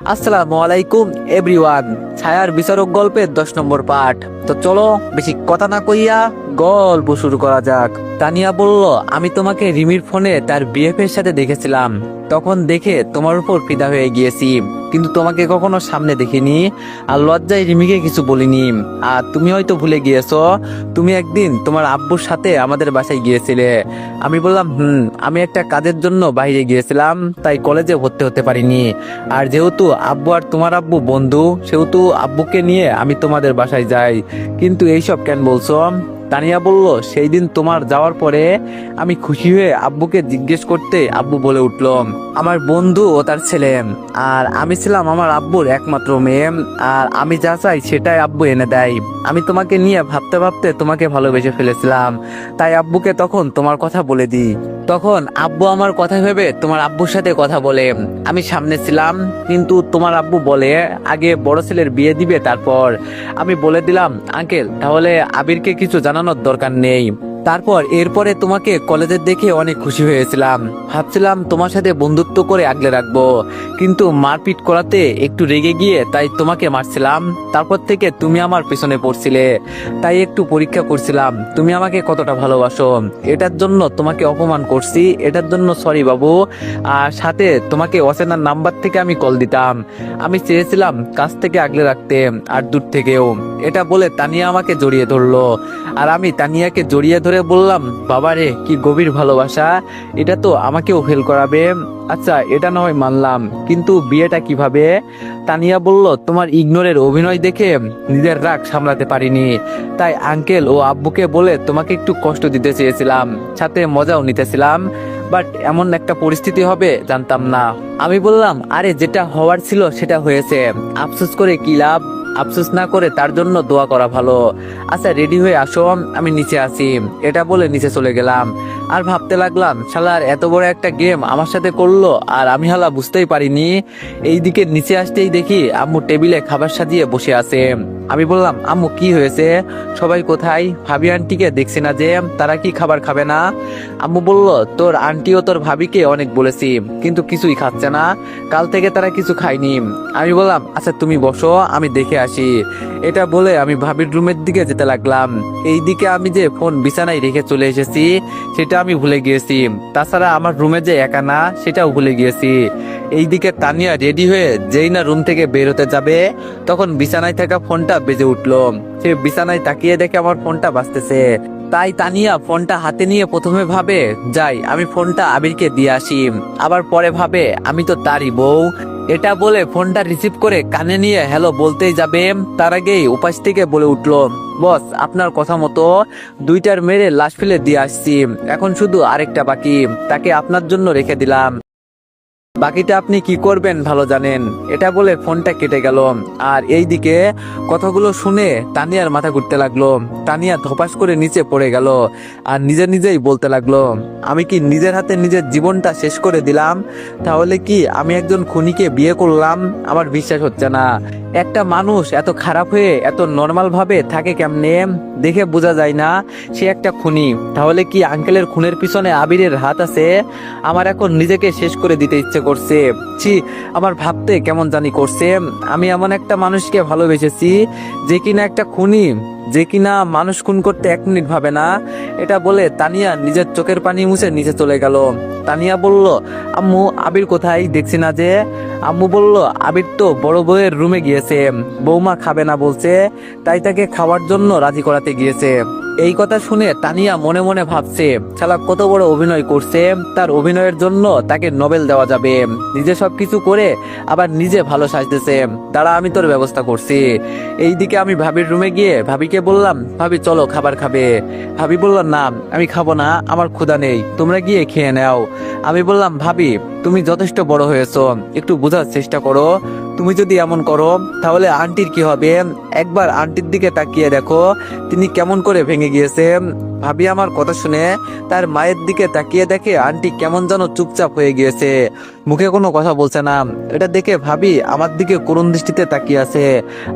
আসসালামু আলাইকুম এভরিওয়ান। ছায়ার বিচারক গল্পের 10 নম্বর পাঠ। তো চলো বেশি কথা না কইয়া গল্প শুরু করা যাক। তানিয়া বলল, আমি তোমাকে রিমির ফোনে তার বিএফ এর সাথে দেখেছিলাম। তখন দেখে তোমার উপর ফিদা হয়ে গিয়েছি, কিন্তু তোমাকে কখনো সামনে দেখিনি আর লজ্জায় রিমিকে কিছু বলিনি। আর তুমি হয়তো ভুলে গিয়েছো, তুমি একদিন তোমার আব্বুর সাথে আমাদের বাসায় গিয়েছিলে। আমি বললাম আমি একটা কাজের জন্য বাইরে গিয়েছিলাম, তাই কলেজে ভর্তি হতে পারিনি। আর যেহেতু আব্বু আর তোমার আব্বু বন্ধু, সেহেতু আব্বুকে নিয়ে আমি তোমাদের বাসায় যাই। কিন্তু এইসব কেন বলছো? তানিয়া বলল, সেই দিন তোমার যাওয়ার পরে আমি খুশি হয়ে আব্বুকে জিজ্ঞেস করতে আব্বু বলে উঠল, আমার বন্ধু ও তার ছেলে। আর আমি ছিলাম আমার আব্বুর একমাত্র মেয়ে, আর আমি যা চাই সেটাই আব্বু এনে দেয়। আমি তোমাকে নিয়ে ভাবতে ভাবতে তোমাকে ভালোবেসে ফেলেছিলাম, তাই আব্বুকে তখন তোমার কথা বলে দিই। তখন আব্বু আমার কথা ভেবে তোমার আব্বুর সাথে কথা বলে। আমি সামনে ছিলাম, কিন্তু তোমার আব্বু বলে আগে বড় ছেলের বিয়ে দিবে তারপর। আমি বলে দিলাম, আঙ্কেল তাহলে আবিরকে কিছু জানানোর দরকার নেই। তারপর এরপরে তোমাকে কলেজে দেখে অনেক খুশি হয়েছিলাম, ভাবছিলাম তোমার সাথে বন্ধুত্ব করে আগলে রাখবো, কিন্তু মারপিট করাতে একটু রেগে গিয়ে তাই তোমাকে মারছিলাম। তারপর থেকে তুমি আমার পেছনে পড়ছিলে, তাই একটু পরীক্ষা করছিলাম তুমি আমাকে কতটা ভালোবাসো। এটার জন্য তোমাকে অপমান করছি, এটার জন্য সরি বাবু। আর সাথে তোমাকে অচেনা নাম্বার থেকে আমি কল দিতাম, আমি চেয়েছিলাম কাছ থেকে আগলে রাখতে আর দূর থেকেও। এটা বলে তানিয়া আমাকে জড়িয়ে ধরলো, আর আমি তানিয়াকে জড়িয়ে ধরে বললাম, বাবারে কি গভীর ভালোবাসা, এটা তো আমাকেও ফেল করাবে। আচ্ছা এটা না হয় মানলাম, কিন্তু বিয়েটা কিভাবে? তানিয়া বলল, তোমার ইগনোরের অভিনয় দেখে নিজের রাগ সামলাতে পারিনি, তাই আঙ্কেল ও আব্বুকে বলে তোমাকে একটু কষ্ট দিতে চেয়েছিলাম, সাথে মজাও নিতেছিলাম। বাট এমন একটা পরিস্থিতি হবে জানতাম না। আমি বললাম, আরে যেটা হওয়ার ছিল সেটা হয়েছে, আফসোস করে কি লাভ? আফসোস না করে তার জন্য দোয়া করা ভালো। আচ্ছা রেডি হয়ে আসো, আমি নিচে আসি। এটা বলে নিচে চলে গেলাম, আর ভাবতে লাগলাম শালার এত বড় একটা গেম আমার সাথে করলো, আর আমি হালা বুঝতেই পারিনি। এইদিকে নিচে আসতেই দেখি আম্মু টেবিলে খাবার সাজিয়ে বসে আছে। আমি বললাম, আম্মু কি হয়েছে, সবাই কোথায়? ভাবি আন্টিকে দেখছি না যে, তারা কি খাবার খাবে না? আম্মু বলল, তোর আন্টি ও তোর ভাবিকে অনেক বলেছি, কিন্তু কিছুই খাচ্ছে না, কাল থেকে তারা কিছু খায়নি। আমি বললাম, আচ্ছা তুমি বসো, আমি দেখে আসি। এটা বলে আমি ভাবির রুমের দিকে যেতে লাগলাম। এইদিকে আমি যে ফোন বিছানায় রেখে চলে এসেছি সেটা আমি ভুলে গিয়েছি, তাছাড়া আমার রুমে যে একা না সেটাও ভুলে গিয়েছি। এইদিকে তানিয়া রেডি হয়ে যেই না রুম থেকে বের হতে যাবে, তখন বিছানায় থাকা ফোনটা বেজে উঠলো। সে বিছানায় তাকিয়ে দেখে আমার ফোনটা বাজতেছে, তাই তানিয়া ফোনটা হাতে নিয়ে প্রথমে ভাবে যাই আমি ফোনটা আবিরকে দিয়ে আসি, আবার পরে ভাবে আমি তো তারই বউ। এটা বলে ফোনটা রিসিভ করে কানে নিয়ে হ্যালো বলতেই যাবে, তার আগেই উপাস থেকে বলে উঠলো, বস আপনার কথা মতো 2টার মেরে লাশ ফেলে দিয়ে আসছি, এখন শুধু আরেকটা বাকি, তাকে আপনার জন্য রেখে দিলাম, বাকিটা আপনি কি করবেন ভালো জানেন। এটা বলে ফোনটা কেটে গেল। আর এইদিকে কথাগুলো শুনে তানিয়ার মাথা ঘুরতে লাগলো। তানিয়া ধপাস করে নিচে পড়ে গেল, আর নিজেই বলতে লাগলো, আমি কি নিজের হাতে নিজের জীবনটা শেষ করে দিলাম? তাহলে কি আমি একজন খুনিকে বিয়ে করলাম? আমার বিশ্বাস হচ্ছে না, একটা মানুষ এত খারাপ হয়ে এত নর্মাল ভাবে থাকে কেমনে? দেখে বোঝা যায় না সে একটা খুনি। তাহলে কি আঙ্কেলের খুনের পিছনে আবিরের হাত আছে? আমার এখন নিজেকে শেষ করে দিতে ইচ্ছে করছে। ছি, আমার ভাবতে কেমন জানি করছে। আমি এমন একটা মানুষকে ভালোবেসেছি যে কিনা একটা খুনি, যে কিনা মানুষ খুন করতে 1 মিনিট ভাবে না। এটা বলে তানিয়া নিজের চোখের পানি মুছে নিচে চলে গেল। তানিয়া বলল, আম্মু আবির কোথায়, দেখছি না যে? আম্মু বলল, আবির তো বড় বউয়ের রুমে গিয়েছে, বৌমা খাবে না বলছে, তাই তাকে খাওয়ার জন্য রাজি করাতে গিয়েছে। এই কথা শুনে তানিয়া মনে মনে ভাবছে, শালা কত বড় অভিনয় করছে, তার অভিনয়ের জন্য তাকে নোবেল দেওয়া যাবে। নিজে সবকিছু করে আবার নিজে ভালো সাজতেছে, দাঁড়া আমি তোর ব্যবস্থা করছি। এইদিকে আমি ভাবির রুমে গিয়ে ভাবিকে বললাম, ভাবি চলো খাবার খাবে। ভাবি বলল, না আমি খাবো না, আমার ক্ষুধা নেই, তোমরা গিয়ে খেয়ে নাও। আমি বললাম, ভাবি তুমি যথেষ্ট বড় হয়েছো, একটু বোঝার চেষ্টা করো, তুমি যদি এমন করো তাহলে আন্টির কি হবে? একবার আন্টির দিকে তাকিয়ে দেখো তিনি কেমন করে ভেঙে গিয়েছে। ভাবি আমার কথা শুনে তার মায়ের দিকে তাকিয়ে দেখে আন্টি কেমন যেন চুপচাপ হয়ে গিয়েছে, মুখে কোনো কথা বলছে না। এটা দেখে ভাবি আমার দিকে করুণ দৃষ্টিতে তাকিয়ে আছে।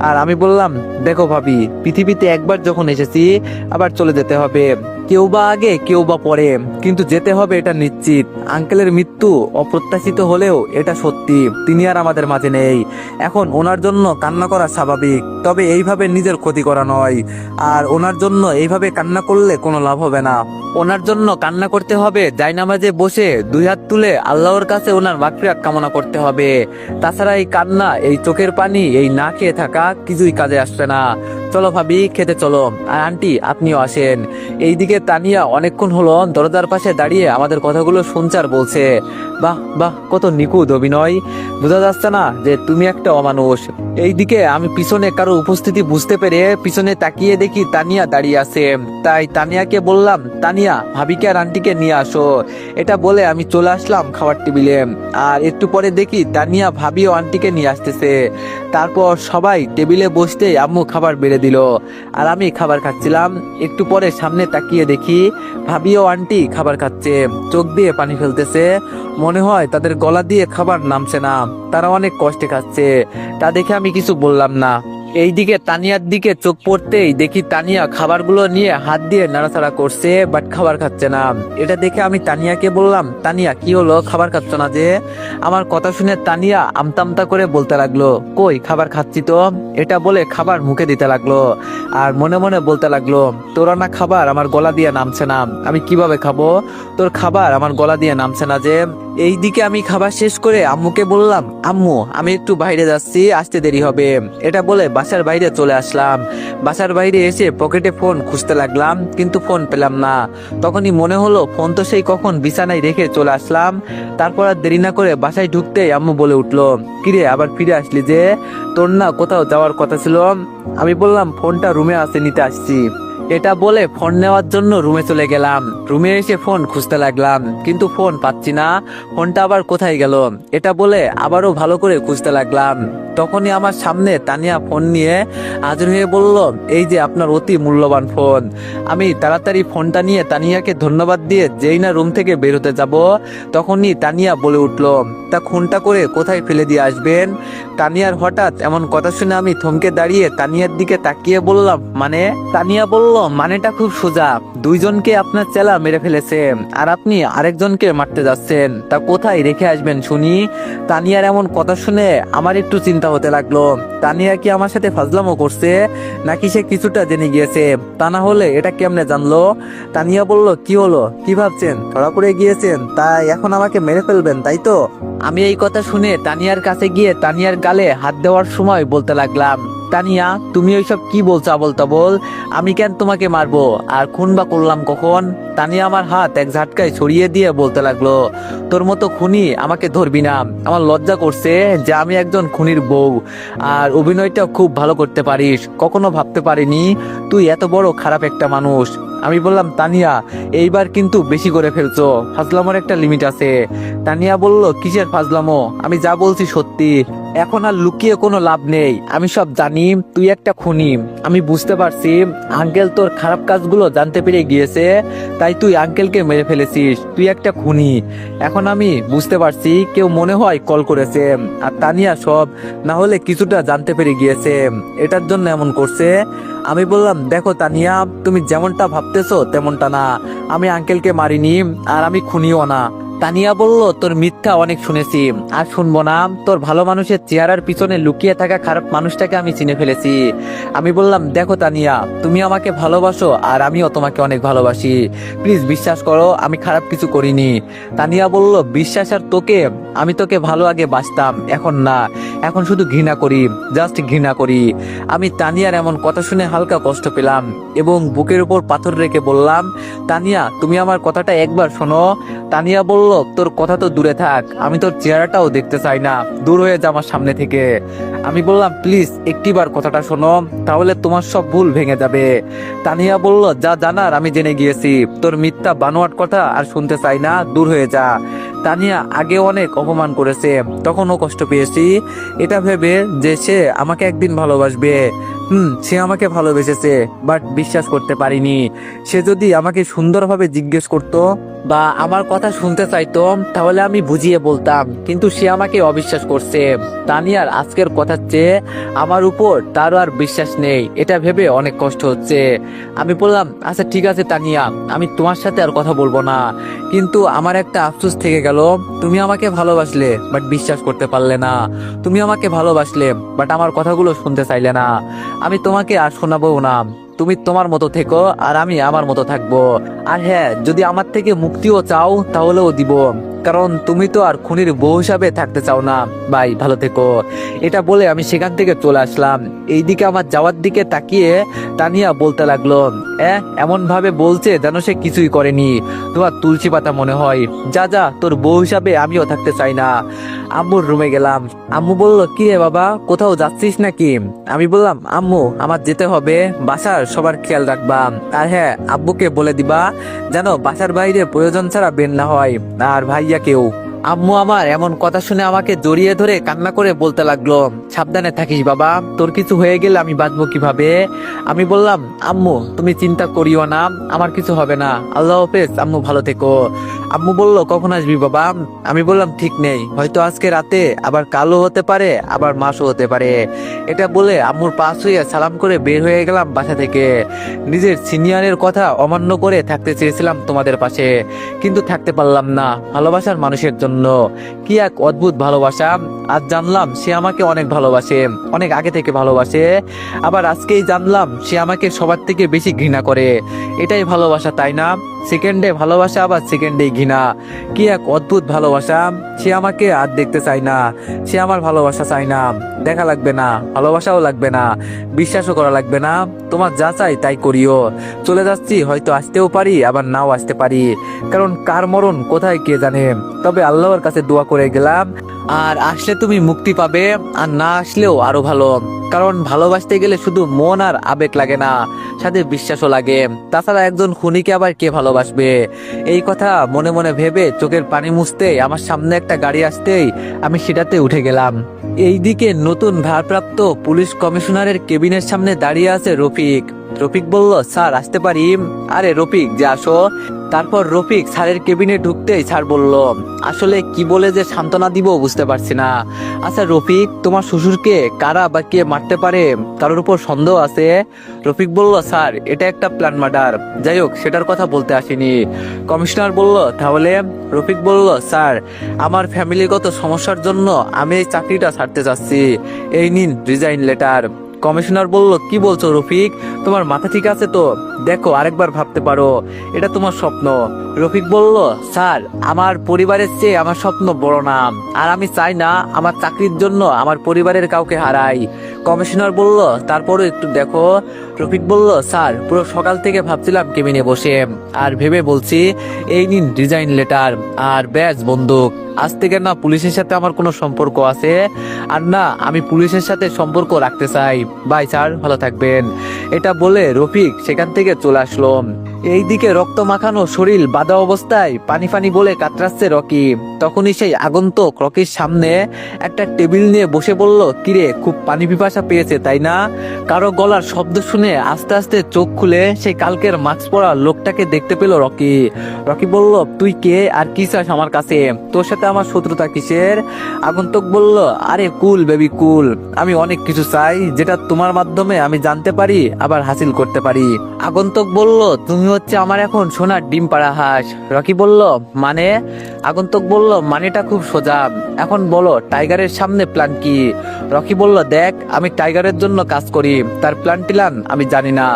আর আমি বললাম, দেখো ভাবি, পৃথিবীতে একবার যখন এসেছি আবার চলে যেতে হবে। কেউ বা আগে কেউ বা পরে, কিন্তু যেতে হবে এটা নিশ্চিত। আঙ্কেলের মৃত্যু অপ্রত্যাশিত হলেও এটা সত্যি, তিনি আর আমাদের মাঝে নেই। এখন ওনার জন্য কান্না করা স্বাভাবিক, তবে এইভাবে নিজের ক্ষতি করা নয়। আর ওনার জন্য এইভাবে কান্না করলে কোনো লাভ হবে না। ওনার জন্য কান্না করতে হবে জায়নামাজে বসে দুই হাত তুলে আল্লাহর কাছে ওনার মাগফিরাত কামনা করতে হবে। তাছাড়া এই কান্না, এই চোখের পানি, এই না খেয়ে থাকা কিছুই কাজে আসবে না। চলো ভাবি, খেতে চলো। আর আন্টি, আপনিও আসেন। এইদিকে তানিয়া অনেকক্ষণ হলো দরজার পাশে দাঁড়িয়ে আমাদের কথাগুলো শুনছে আর বলছে, বাহ বাহ, কত নিখুঁত অভিনয়। বোঝা যাচ্ছে না যে তুমি একটা অমানুষ। এইদিকে আমি পিছনে কারো উপস্থিতি বুঝতে পেরে পিছনে তাকিয়ে দেখি তানিয়া দাঁড়িয়ে আছে। তাই তানিয়াকে বললাম, তানিয়া, ভাবিকে আর আন্টিকে নিয়ে আসো। এটা বলে আমি চলে আসলাম খাবার টেবিলে। আর একটু পরে দেখি তানিয়া ভাবি ও আন্টিকে নিয়ে আসতেছে। তারপর সবাই টেবিলে বসতেই আম্মু খাবার বেড়ে দিল। আর আমি খাবার খাচ্ছিলাম। একটু পরে সামনে তাকিয়ে দেখি ভাবি ও আন্টি খাবার খাচ্ছে, চোখ দিয়ে পানি ফেলতেছে। মনে হয় তাদের গলা দিয়ে খাবার নামছে না, তারা অনেক কষ্টে খাচ্ছে। তা দেখে আমি কিছু বললাম না। এইদিকে তানিয়ার দিকে চোখ পড়তেই দেখি তানিয়া খাবারগুলো নিয়ে হাত দিয়ে নাড়াচাড়া করছে, বাট খাবার খাচ্ছে না। এটা দেখে আমি তানিয়াকে বললাম, তানিয়া, কি হলো, খাবার খাচ্ছ না যে? আমার কথা শুনে তানিয়া আমতা করে বলতে লাগলো, কই, খাবার খাচ্ছি তো। এটা বলে খাবার মুখে দিতে লাগলো। আর মনে মনে বলতে লাগলো, তোরা না খাবার আমার গলা দিয়ে নামছে না, আমি কিভাবে খাবো? তোর খাবার আমার গলা দিয়ে নামছে না যে। এইদিকে আমি খাবার শেষ করে আম্মুকে বললাম, আম্মু, আমি একটু বাইরে যাচ্ছি, আসতে দেরি হবে। এটা বলে বাসার বাইরে চলে আসলাম। বাসার বাইরে এসে পকেটে ফোন খুঁজতে লাগলাম, কিন্তু ফোন পেলাম না। তখনই মনে হলো ফোন তো সেই কখন বিছানায় রেখে চলে আসলাম। তারপর আর দেরি না করে বাসায় ঢুকতেই আম্মু বলে উঠলো, কিরে, আবার ফিরে আসলি যে? তোর না কোথাও যাওয়ার কথা ছিল? আমি বললাম, ফোনটা রুমে আছে, নিতে আসছি। এটা বলে ফোন নেওয়ার জন্য রুমে চলে গেলাম। রুমে এসে ফোন খুঁজতে লাগলাম, কিন্তু ফোন পাচ্ছি না। ফোনটা আবার কোথায় গেল? এটা বলে আবারও ভালো করে খুঁজতে লাগলাম। তখনই আমার সামনে তানিয়া ফোন নিয়ে হাজির হয়ে বলল, এই যে আপনার অতি মূল্যবান ফোন। আমি তাড়াতাড়ি ফোনটা নিয়ে তানিয়াকে ধন্যবাদ দিয়ে যেই না রুম থেকে বের হতে যাব, তখনই তানিয়া বলে উঠল, তা খুনটা করে কোথায় ফেলে দিয়ে আসবেন? তানিয়ার হঠাৎ এমন কথা শুনে আমি থমকে দাঁড়িয়ে তানিয়ার দিকে তাকিয়ে বললাম, মানে? তানিয়া বলল, মানেটা খুব সোজা। দুইজনকে আপনার চেলা মেরে ফেলেছে, আর আপনি আরেকজনকে মারতে যাচ্ছেন। তা কোথায় রেখে আসবেন শুনি? তানিয়ার এমন কথা শুনে আমার একটু চিন্তা হতে লাগলো। তানিয়া কি আমার সাথে ফাজলামো করছে, নাকি সে কিছুটা জেনে গিয়েছে? তা না হলে এটা কেমনে জানলো? তানিয়া বলল, কি হলো, কি ভাবছেন? ধরা পড়ে গিয়েছেন, তাই এখন আমাকে মেরে ফেলবেন, তাই তো? আমি এই কথা শুনে তানিয়ার কাছে গিয়ে তানিয়ার গালে হাত দেওয়ার সময় বলতে লাগলাম, তানিয়া, তুমি ওইসব কি বলছো আবোল তাবোল? আমি কেন তোমাকে মারবো? আর খুন বা করলাম কখন? তানিয়া আমার হাত এক ঝাটকায় ছড়িয়ে দিয়ে বলতে লাগলো, তোর মতো খুনি আমাকে ধরবি না। আমার লজ্জা করছে যে আমি একজন খুনির বউ। আর অভিনয়টা খুব ভালো করতে পারিস, কখনো ভাবতে পারিনি তুই এত বড় খারাপ একটা মানুষ। আমি বললাম, তানিয়া, এইবার কিন্তু বেশি করে ফেলছো, ফাজলামোর একটা লিমিট আছে। তানিয়া বলল, কিসের ফাজলামো? আমি যা বলছি সত্যি, এখন আর লুকিয়ে কোনো লাভ নেই। আমি সব জানি তুই একটা খুনি। আমি বুঝতে পারছি আঙ্কেল তোর খারাপ কাজগুলো জানতে পেরে গিয়েছে, তাই তুই আঙ্কেলকে মেরে ফেলেছিস। তুই একটা খুনি। এখন আমি বুঝতে পারছি কেউ মনে হয় কল করেছে, আর তানিয়া সব না হলে কিছুটা জানতে পেরে গিয়েছে, এটার জন্য এমন করছে। আমি বললাম, দেখো তানিয়া, তুমি যেমনটা ভাবতেছো তেমনটা না। আমি আঙ্কেলকে মারিনি, আর আমি খুনিও না। তানিয়া বলল, তোর মিথ্যা অনেক শুনেছি, আর শুনবো না। তোর ভালো মানুষের চেহারার পিছনে লুকিয়ে থাকা খারাপ মানুষটাকে আমি চিনে ফেলেছি। আমি বললাম, দেখো তানিয়া, তুমি আমাকে ভালোবাসো, আর আমিও তোমাকে অনেক ভালোবাসি। প্লিজ বিশ্বাস করো, আমি খারাপ কিছু করিনি। তানিয়া বলল, বিশ্বাস আর তোকে? আমি তোকে ভালো আগে বাসতাম, এখন না। এখন শুধু ঘৃণা করি, জাস্ট ঘৃণা করি। আমি তানিয়ার এমন কথা শুনে হালকা কষ্ট পেলাম এবং বুকের উপর পাথর রেখে বললাম, তানিয়া, তুমি আমার কথাটা একবার শোনো। তানিয়া বলল, তোর কথা তো দূরে থাক, আমি তোর চেহারাটাও দেখতে চাই না, দূর হয়ে যা আমার সামনে থেকে। আমি বললাম, প্লিজ একটিবার কথাটা শোনো, তাহলে তোমার সব ভুল ভেঙে যাবে। তানিয়া বলল, যা জানার আমি জেনে গিয়েছি, তোর মিথ্যা বানোয়াট কথা আর শুনতে চাই না, দূর হয়ে যা। তানিয়া আগে অনেক অপমান করেছে, তখনও কষ্ট পেয়েছি, এটা ভেবে যে সে আমাকে একদিন ভালোবাসবে। সে আমাকে ভালোবেসেছে, বাট বিশ্বাস করতে পারিনি। সে যদি আমাকে সুন্দরভাবে জিজ্ঞেস করতো বা আমার কথা শুনতে চাইতো তাহলে আমি বুঝিয়ে বলতাম, কিন্তু সে আমাকে অবিশ্বাস করছে। তানিয়ার আজকের কথার চেয়ে আমার উপর তারও আর বিশ্বাস নেই, এটা ভেবে অনেক কষ্ট হচ্ছে। আমি বললাম, আচ্ছা ঠিক আছে তানিয়া, আমি তোমার সাথে আর কথা বলবো না, কিন্তু আমার একটা আফসোস থেকে গেল। তুমি আমাকে ভালোবাসলে বাট বিশ্বাস করতে পারলে না। তুমি আমাকে ভালোবাসলে বাট আমার কথাগুলো শুনতে চাইলে না। আমি তোমাকে আর শোনাবো না। তুমি তোমার মতো থেকো আর আমি আমার মতো থাকবো। আর হ্যাঁ, যদি আমার থেকে মুক্তিও চাও তাহলেও দিব, কারণ তুমি তো আর খুনির বউ হিসাবে থাকতে চাও না। ভাই ভালো থেকো। এটা বলে আমি সেখান থেকে চলে আসলাম। এইদিকে আমার যাওয়ার দিকে তাকিয়ে তানিয়া বলতে লাগলো, এমন ভাবে বলছে যেন সে কিছুই করেনি। তোমার তুলসী পাতা মনে হয়। যা যা, তোর বউ হিসাবে আমিও থাকতে চাই না। আম্মুর রুমে গেলাম। আম্মু বলল, কি রে বাবা, কোথাও যাচ্ছিস নাকি? আমি বললাম, আম্মু আমার যেতে হবে, বাসার সবার খেয়াল রাখবা। আর হ্যাঁ, আব্বুকে বলে দিবা যেন বাসার বাইরে প্রয়োজন ছাড়া বের না হয়, আর ভাইয়াকেও। আম্মু আমার এমন কথা শুনে আমাকে জড়িয়ে ধরে কান্না করে বলতে লাগলো, সাবধানে থাকিস বাবা, তোর কিছু হয়ে গেলে আমি বাঁচবো কিভাবে? আমি বললাম, আম্মু তুমি চিন্তা করিও না, আমার কিছু হবে না, আল্লাহ হাফেজ আম্মু, ভালো থেকো। আম্মু বলল, কখন আসবি বাবা? আমি বললাম, ঠিক নেই, হয়তো আজকে রাতে, আবার কালও হতে পারে, আবার মাসও হতে পারে। এটা বলে আম্মুর পাশ হয়ে সালাম করে বের হয়ে গেলাম বাসা থেকে। নিজের সিনিয়রের কথা অমান্য করে থাকতে চেয়েছিলাম তোমাদের পাশে, কিন্তু থাকতে পারলাম না ভালোবাসার মানুষের জন্য। কি এক অদ্ভুত ভালোবাসা। আজ জানলাম সে আমাকে অনেক ভালোবাসে, অনেক আগে থেকে ভালোবাসে। আবার আজকেই জানলাম সে আমাকে সবার থেকে বেশি ঘৃণা করে। এটাই ভালোবাসা, তাই না? সেকেন্ডে ভালোবাসা, আবার সেকেন্ডে ঘৃণা। কি এক অদ্ভুত ভালোবাসা। সে আমাকে আর দেখতে চায় না, সে আমার ভালোবাসা চায় না। দেখা লাগবে না, ভালোবাসাও লাগবে না, বিশ্বাসও করা লাগবে না। তোমার যা চাই তাই করিও। চলে যাচ্ছি, হয়তো আসতেও পারি, আবার নাও আসতে পারি, কারণ কার মরণ কোথায় কে জানে। তবে আল্লাহর কাছে দোয়া করে গেলাম, আর আসলে তুমি মুক্তি পাবে, আর না আসলেও আরো ভালো। কারণ ভালোবাসতে গেলে শুধু মন আর আবেগ লাগে না, সাথে বিশ্বাসও লাগে। তাছাড়া একজন খুনিকে আবার কে ভালোবাসবে? এই কথা মনে মনে ভেবে চোখের পানি মুছতেই আমার সামনে একটা গাড়ি আসতেই আমি সেটাতে উঠে গেলাম। এইদিকে নতুন ভারপ্রাপ্ত পুলিশ কমিশনারের কেবিনের সামনে দাঁড়িয়ে আছে রফিক। রফিক বলল, স্যার আসতে পারি? আরে রফিক, যে আসো। তারপর রফিক স্যারের কেবিনে ঢুকতেই স্যার বলল, আসলে কি বলে যে সান্ত্বনা দিব বুঝতে পারছি না। আচ্ছা রফিক, তোমার শ্বশুরকে কারা বা কে মারতে পারে, কারোর উপর সন্দেহ আছে? রফিক বলল, স্যার এটা একটা প্ল্যান মার্ডার, যাই হোক সেটার কথা বলতে আসিনি। কমিশনার বলল, তাহলে? রফিক বলল, স্যার আমার ফ্যামিলিগত সমস্যার জন্য আমি এই চাকরিটা ছাড়তে চাচ্ছি, এই নিন রিজাইন লেটার। কমিশনার বলল, কি বলছো রফিক, তোমার মাথা ঠিক আছে তো? দেখো আরেকবার ভাবতে পারো, এটা তোমার স্বপ্ন। রফিক বলল, স্যার আমার পরিবারের চেয়ে আমার স্বপ্ন বড় না, আর আমি চাই না আমার চাকরির জন্য আমার পরিবারের কাউকে হারাই। কমিশনার বলল, তারপরও একটু দেখো। রফিক বলল, স্যার পুরো সকাল থেকে ভাবছিলাম কেবিনে বসে, আর ভেবে বলছি, এই নিন রিজাইন লেটার আর ব্যাজ বন্দুক। আজ থেকে না পুলিশের সাথে আমার কোনো সম্পর্ক আছে, আর না আমি পুলিশের সাথে সম্পর্ক রাখতে চাই। বাই স্যার, ভালো থাকবেন। এটা বলে রফিক সেখান থেকে চলে আসলো। এইদিকে রক্ত মাখানো শরীর বাঁধা অবস্থায় পানি পানি বলে কাতরাচ্ছে রকি। তখনই সেই আগন্তুক রকির সামনে একটা টেবিল নিয়ে বসে বলল, কিরে খুব পানি পিপাসা পেয়েছে তাই না? কারো গলার শব্দ শুনে আস্তে আস্তে চোখ খুলে সেই কালকের মাস্ক পরা লোকটাকে দেখতে পেল রকি। রকি বলল, তুই কে আর কি চাস আমার কাছে? তোর সাথে আমার শত্রুতা কিসের? আগন্তুক বলল, আরে কুল বেবি কুল, আমি অনেক কিছু চাই যেটা তোমার মাধ্যমে আমি জানতে পারি আবার হাসিল করতে পারি। আগন্তুক বলল, তুমি হচ্ছে আমার এখন সোনার ডিম পাড়া হাঁস। রকি বলল, মানে? আগন্তুক বলল, মানেটা খুব সোজা, এখন বলো টাইগারের সামনে প্ল্যান কি? রকি বলল, দেখ আমি টাইগারের জন্য কাজ করি, তার প্ল্যান টিলান আমি জানি না।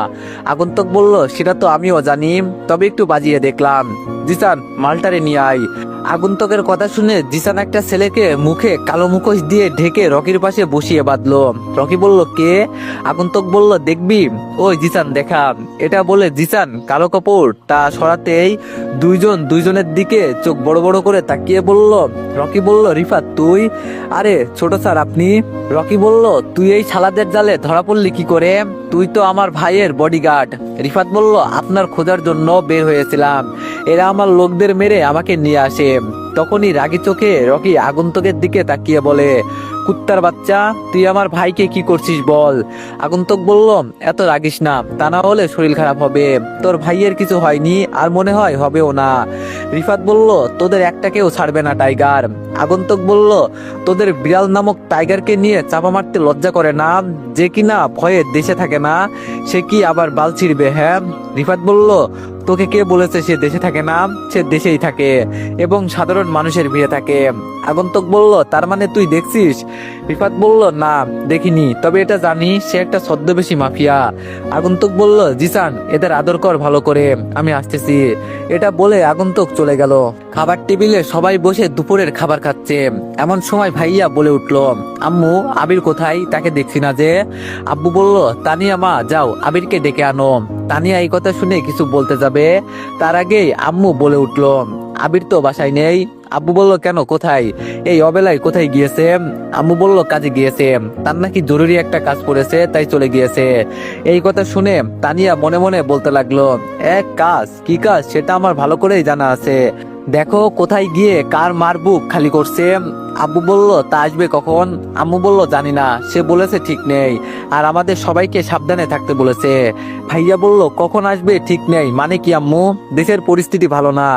আগন্তুক বলল, সেটা তো আমিও জানি, তবে একটু বাজিয়ে দেখলাম। জিসান মালটারে নিয়ে আয়। আগন্তুকের কথা শুনে জিসান একটা ছেলেকে মুখে কালো মুখোশ দিয়ে ঢেকে রকির পাশে বসিয়ে বাঁধলো। রকি বলল, কে? আগন্তুক বলল, দেখবি? ওই জিসান দেখা। এটা বলে জিসান কালো কাপড়টা সরাতেই দুইজন দুইজনের দিকে চোখ বড় বড় করে তাকিয়ে বলল। রকি বলল, রিফাত তুই? আরে ছোট স্যার আপনি? রকি বলল, তুই এই শালাদের জালে ধরা পড়লি কি করে? তুই তো আমার ভাইয়ের বডিগার্ড। রিফাত বলল, আপনার খোঁজার জন্য বের হয়েছিলাম, এরা আমার লোকদের মেরে আমাকে নিয়ে আসে। তখনই রাগী চোখে রকি আগন্তুকের দিকে তাকিয়ে বলে, কুত্তার বাচ্চা, তুই আমার ভাইকে কি করছিস বল? আগন্তুক বলল, এত রাগিস না, তা না হলে শরীর খারাপ হবে। তোর ভাইয়ের কিছু হয়নি, আর মনে হয় হবেও না। রিফাত বলল, তোদের একটাকেও ছাড়বে না টাইগার। আগন্তুক বলল, তোদের বিড়াল নামক টাইগারকে নিয়ে চাপা মারতে লজ্জা করে না? যে কিনা ভয়ে দেশে থাকে না, সে কি আবার বাল ছিড়বে? হ্যাঁ। রিফাত বলল, তোকে কে বলেছে সে দেশে থাকে না? সে দেশেই থাকে এবং সাধারণ মানুষের ভিড়ে থাকে। আগন্তুক বলল, তার মানে তুই দেখছিস? রিফাত বলল, না দেখিনি, তবে এটা জানি সে একটা ছদ্মবেশী মাফিয়া। আগন্তুক বলল, জিসান এদের আদর কর ভালো করে, আমি আসতেছি। এটা বলে আগন্তুক চলে গেল। খাবার টেবিলে সবাই বসে দুপুরের খাবার খাচ্ছে। এমন সময় ভাইয়া বলে উঠল, আম্মু আবির কোথায়? তাকে দেখছি না যে। আব্বু বলল, তানিয়া মা যাও আবিরকে ডেকে আনো। তানিয়া এই কথা শুনে কিছু বলতে যাবে, তার আগেই আম্মু বলে উঠল, আবির তো বাসায় নেই। আব্বু বলল, কেন, কোথায়? এই অবেলায় কোথায় গিয়েছে? আম্মু বলল, কাজে গিয়েছে, তার নাকি জরুরি একটা কাজ পড়েছে তাই চলে গিয়েছে। এই কথা শুনে তানিয়া মনে মনে বলতে লাগলো, এক কাজ? কি কাজ সেটা আমার ভালো করেই জানা আছে, দেখো কোথায় গিয়ে কার মার বুক খালি করছে। আব্বু বলল, তা আসবে কখন? আম্মু বলল, জানি না, সে বলেছে ঠিক নেই, আর আমাদের সবাইকে সাবধানে থাকতে বলেছে। ভাইয়া বলল, কখন আসবে ঠিক নেই মানে কি আম্মু? দেশের পরিস্থিতি ভালো না,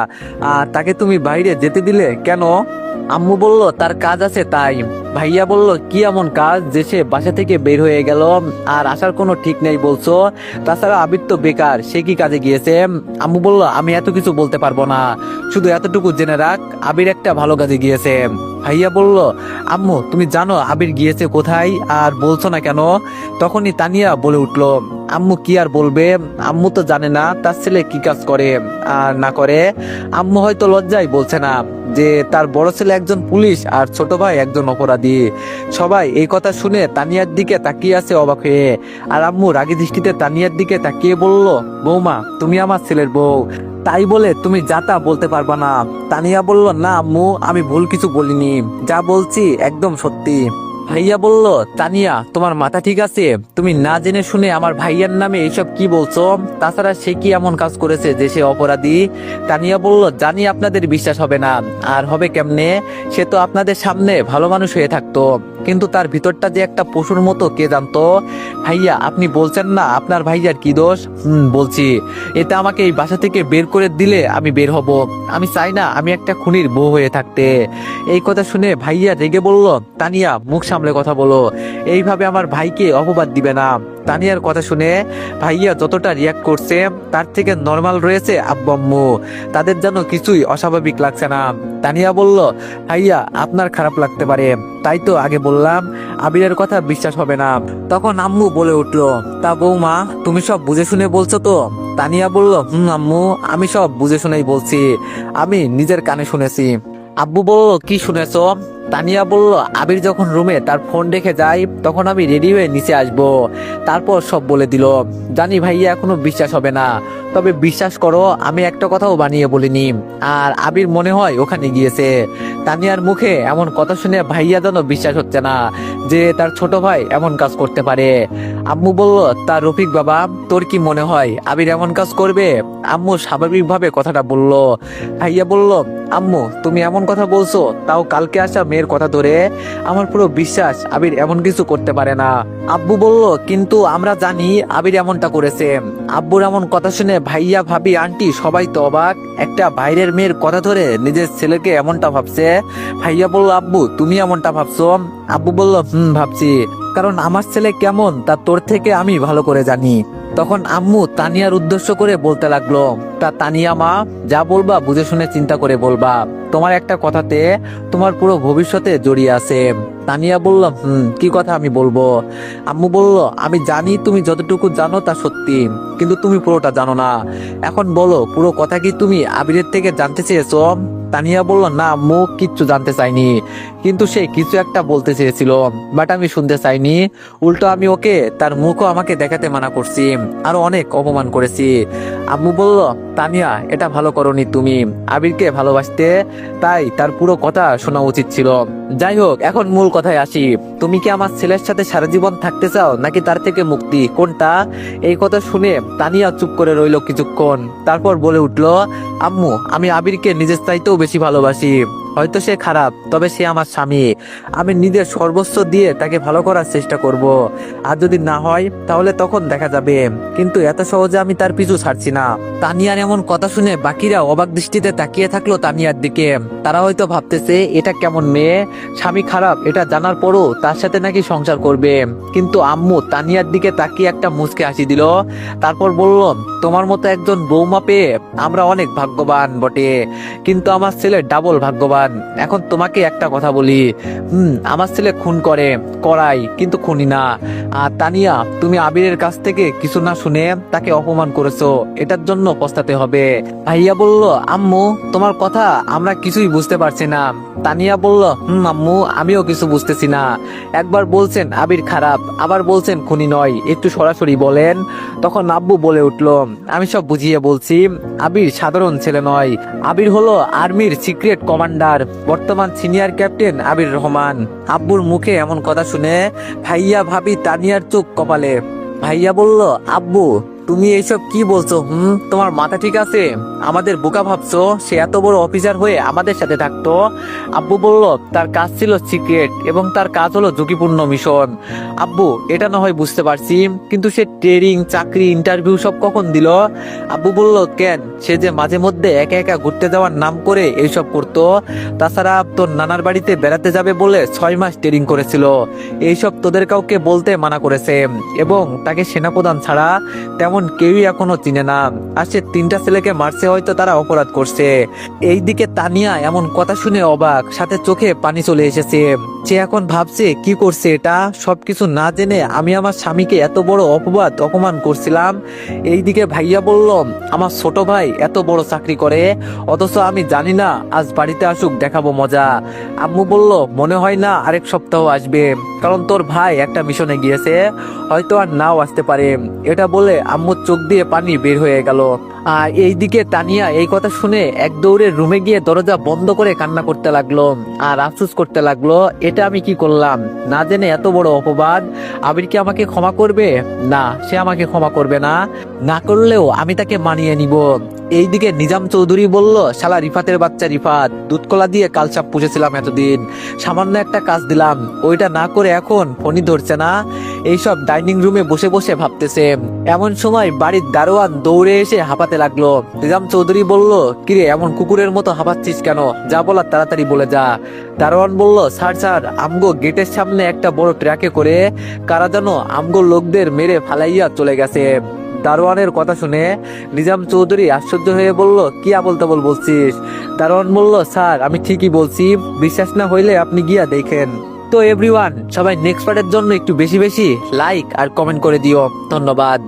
আর তাকে তুমি বাইরে যেতে দিলে কেন? আম্মু বলল, তার কাজ আছে তাই। ভাইয়া বলল, কি এমন কাজ যে সে বাসা থেকে বের হয়ে গেল আর আসার কোনো ঠিক নেই বলছো? তাছাড়া আবির তো বেকার, সে কি কাজে গিয়েছে? আম্মু বলল, আমি এত কিছু বলতে পারবো না, শুধু এতটুকু জেনে রাখ, আবির একটা ভালো কাজে গিয়েছে। ভাইয়া বলল, আম্মু তুমি জানো আবির গিয়েছে কোথায় আর বলছো না কেন? তখনই তানিয়া বলে উঠল, আম্মু কি আর বলবে, আম্মু তো জানে না তার ছেলে কি কাজ করে আর না করে। আম্মু হয়তো লজ্জায় বলছে না যে তার বড় ছেলে একজন পুলিশ আর ছোট ভাই একজন অপরাধী। সবাই এই কথা শুনে তানিয়ার দিকে তাকিয়ে আছে অবাক হয়ে, আর আম্মু রাগী দৃষ্টিতে তানিয়ার দিকে তাকিয়ে বলল, বৌমা তুমি আমার ছেলের বউ, তাই বলে তুমি যা তা বলতে পারবা না। তানিয়া বলল, না আম্মু আমি ভুল কিছু বলিনি, যা বলছি একদম সত্যি। ভাইয়া বলল, তানিয়া তোমার মাথা ঠিক আছে? তুমি না জেনে শুনে আমার ভাইয়ার নামে এইসব কি বলছো? তাছাড়া সে কি এমন কাজ করেছে যে সে অপরাধী? তানিয়া বলল, জানি আপনাদের বিশ্বাস হবে না, আর হবে কেমনে? সে তো আপনাদের সামনে ভালো মানুষ হয়ে থাকতো, কিন্তু তার ভিতরটা যে একটা পশুর মতো কে জানতো? ভাইয়া আপনি বলছেন না আপনার ভাইয়ার কি দোষ? বলছি, এটা আমাকে এই বাসা থেকে বের করে দিলে আমি বের হব। আমি চাই না আমি একটা খুনির বউ হয়ে থাকতে। এই কথা শুনে ভাইয়া রেগে বলল, তানিয়া মুখ সামলে কথা বলো, এইভাবে আমার ভাইকে অপবাদ দিবে না। তানিয়ার কথা শুনে ভাইয়া যতটা রিয়াক্ট করছে তার থেকে নর্মাল রয়েছে আব্বু আম্মু, তাদের যেন কিছুই অস্বাভাবিক লাগছে না। তানিয়া বলল, ভাইয়া আপনার খারাপ লাগতে পারে, তাই তো আগে বললাম আবিরের কথা বিশ্বাস হবে না। তখন আম্মু বলে উঠলো, তা বৌমা তুমি সব বুঝে শুনে বলছো তো? তানিয়া বলল, আম্মু আমি সব বুঝে শুনেই বলছি, আমি নিজের কানে শুনেছি। আব্বু বলল, কি শুনেছো? তানিয়া বলল, আবির যখন রুমে তার ফোন রেখে যায় তখন আমি রেডি হয়ে নিচে আসবো, তারপর সব বলে দিল। জানি ভাইয়া এখনো বিশ্বাস হবে না, তবে বিশ্বাস করো আমি একটা কথাও বানিয়ে বলিনি, আর আবির মনে হয় ওখানে গিয়েছে। তানিয়ার মুখে এমন কথা শুনে ভাইয়া যেন বিশ্বাস হচ্ছে না যে তার ছোট ভাই এমন কাজ করতে পারে। আম্মু বলল, তার রফিক বাবা তোর কি মনে হয় আবির এমন কাজ করবে? আম্মু স্বাভাবিকভাবে কথাটা বলল। ভাইয়া বলল, আম্মু তুমি এমন কথা বলছো, তাও কালকে আসা মেয়ের কথা ধরে, আমার পুরো বিশ্বাস আবির এমন কিছু করতে পারে না। আব্বু বলল, কিন্তু আমরা জানি আবির এমনটা করেছে। আব্বুর এমন কথা শুনে ভাইয়া ভাবি আন্টি সবাই তো অবাক, একটা বাইরের মেয়ের কথা ধরে নিজের ছেলেকে এমনটা ভাবছে। ভাইয়া বলল, আব্বু তুমি এমনটা ভাবছো? আব্বু বলল, ভাবছি, কারণ আমার ছেলে কেমন তা তোর থেকে আমি ভালো করে জানি। তখন আম্মু তানিয়ার উদ্দেশ্য করে বলতে লাগলো, তা তানিয়া মা যা বলবা বুঝে শুনে চিন্তা করে বলবা, তোমার একটা কথাতে তোমার পুরো ভবিষ্যতে জড়িয়ে আছে। তানিয়া বলল, কি কথা আমি বলবো? আম্মু বলল, আমি জানি তুমি যতটুকু জানো তা সত্যি, কিন্তু তুমি পুরোটা জানো না। এখন বলো পুরো কথা কি তুমি আবিরের থেকে জানতে চেয়েছো? তানিয়া বলল, না আম্মু কিচ্ছু জানতে চাইনি, কিন্তু সে কিছু একটা বলতে চেয়েছিল, বাট আমি শুনতে চাইনি। উল্টো আমি ওকে তার মুখও আমাকে দেখাতে মানা করছি, আরো অনেক অপমান করেছি। আম্মু বলল, তানিয়া এটা ভালো করনি, তুমি আবিরকে ভালোবাসতে, তাই তার পুরো কথা শোনা উচিত ছিল। যাই হোক এখন মূল কথায় আসি, তুমি কি আমার ছেলের সাথে সারা জীবন থাকতে চাও নাকি তার থেকে মুক্তি, কোনটা? এই কথা শুনে তানিয়া চুপ করে রইল কিছুক্ষণ, তারপর বলে উঠলো, আম্মু আমি আবিরকে নিজের চাইতেও বেশি ভালোবাসি, হয়তো সে খারাপ, তবে সে আমার স্বামী। আমি নিজের সর্বস্ব দিয়ে তাকে ভালো করার চেষ্টা করব। আর যদি না হয় তাহলে তখন দেখা যাবে। কিন্তু এত সহজে আমি তার পিছু ছাড়ছি না। তানিয়ার এমন কথা শুনে বাকিরা অবাক দৃষ্টিতে তাকিয়ে থাকলো তানিয়ার দিকে। তারা হয়তো ভাবতেছে এটা কেমন মেয়ে, স্বামী খারাপ এটা জানার পরও তার সাথে নাকি সংসার করবে। কিন্তু আম্মু তানিয়ার দিকে তাকিয়ে একটা মুচকে হাসি দিল। তারপর বলল, তোমার মতো একজন বৌমা পেয়ে আমরা অনেক ভাগ্যবান বটে, কিন্তু আমার ছেলে ডাবল ভাগ্যবান। এখন তোমাকে একটা কথা বলি, আমার ছেলে খুন করাই, কিন্তু খুনি না। আর তানিয়া, তুমি আবিরের কাছ থেকে কিছু না শুনে তাকে অপমান করেছো, এটার জন্য পস্তাতে হবে। ভাইয়া বলল, আম্মু তোমার কথা আমরা কিছুই বুঝতে পারছি না। তানিয়া বলল, আম্মু আমিও কিছু বুঝতেছি না। একবার বলছেন আবির খারাপ, আবার বলছেন খুনি নয়, একটু সরাসরি বলেন। তখন আব্বু বলে উঠলো, আমি সব বুঝিয়ে বলছি। আবির সাধারণ ছেলে নয়, আবির হলো আর্মির সিক্রেট কমান্ডার, বর্তমান সিনিয়র ক্যাপ্টেন আবির রহমান। আব্বুর মুখে এমন কথা শুনে ভাইয়া ভাবি তানিয়ার চোখ কপালে। ভাইয়া বলল, আব্বু তুমি এইসব কি বলছো? তোমার মাথা ঠিক আছে? আমাদের বোকা ভাবছো? সে এত বড় অফিসার হয়ে আমাদের সাথে থাকতো? আব্বু বলল, তার কাজ ছিল সিক্রেট এবং তার কাজ হলো ঝুঁকিপূর্ণ মিশন। আব্বু এটা না হয় বুঝতে পারছি, কিন্তু সে ট্রেনিং চাকরি ইন্টারভিউ সব কখন দিল? আব্বু বলল, কেন, সে যে মাঝে মধ্যে একা একা ঘুরতে যাওয়ার নাম করে এইসব করতো। তাছাড়া তোর নানার বাড়িতে বেড়াতে যাবে বলে 6 মাস ট্রেনিং করেছিল। এইসব তোদের কাউকে বলতে মানা করেছে, এবং তাকে সেনাপ্রধান ছাড়া তেমন কেউই এখনো চিনে না। আর সে 3টা ছেলেকে মারছে, হয়তো তারা অপরাধ করছে। এইদিকে তানিয়া এমন কথা শুনে অবাক, সাথে চোখে পানি চলে এসেছে। সে এখন ভাবছে কি করছে এটা। সবকিছু না জেনে আমি আমার স্বামীকে এত বড় অপমান করছিলাম। এইদিকে ভাইয়া বলল, আমার ছোট ভাই এত বড় চাকরি করে, অথচ আমি জানি না। আজ বাড়িতে আসুক, দেখাবো মজা। আম্মু বলল, মনে হয় না আরেক সপ্তাহ আসবে, কারণ তোর ভাই একটা মিশনে গিয়েছে, হয়তো আর নাও আসতে পারে। এটা বলে আম্মুর চোখ দিয়ে পানি বের হয়ে গেল। আর এইদিকে তানিয়া এই কথা শুনে এক দৌড়ে রুমে গিয়ে দরজা বন্ধ করে কান্না করতে লাগলো আর আফসোস করতে লাগলো, এটা আমি কি করলাম, না জেনে এত বড় অপবাদ। আবির কি আমাকে ক্ষমা করবে? না, সে আমাকে ক্ষমা করবে না। না করলেও আমি তাকে মানিয়ে নিব। এইদিকে নিজাম চৌধুরী বলল, শালা রিফাতের বাচ্চা রিফাত, দুধকলা দিয়ে কালসাপ পুষেছিলাম এতদিন, সামান্য একটা কাজ দিলাম, ওইটা না করে এখন ফোনই ধরছে না। এইসব ডাইনিং রুমে বসে বসে ভাবতেছে। এমন সময় বাড়ির দারোয়ান দৌড়ে এসে হাঁপাতে লাগলো। নিজাম চৌধুরী বলল, কিরে এমন কুকুরের মতো হাঁপাচ্ছিস কেন? যা বলার তাড়াতাড়ি বলে যা। দারোয়ান বলল, স্যার আমগো গেটের সামনে একটা বড় ট্রাকে করে কারা যেন আমগো লোকদের মেরে ফালাইয়া চলে গেছে। দারোয়ানের কথা শুনে নিজাম চৌধুরী আশ্চর্য হয়ে বলল, কি আবল তাবল বলছিস? দারোয়ান বলল, স্যার আমি ঠিকই বলছি, বিশ্বাস না হইলে আপনি গিয়া দেখেন। তো এভরিওয়ান, সবাই নেক্সট পার্টের জন্য একটু বেশি বেশি লাইক আর কমেন্ট করে দিও। ধন্যবাদ।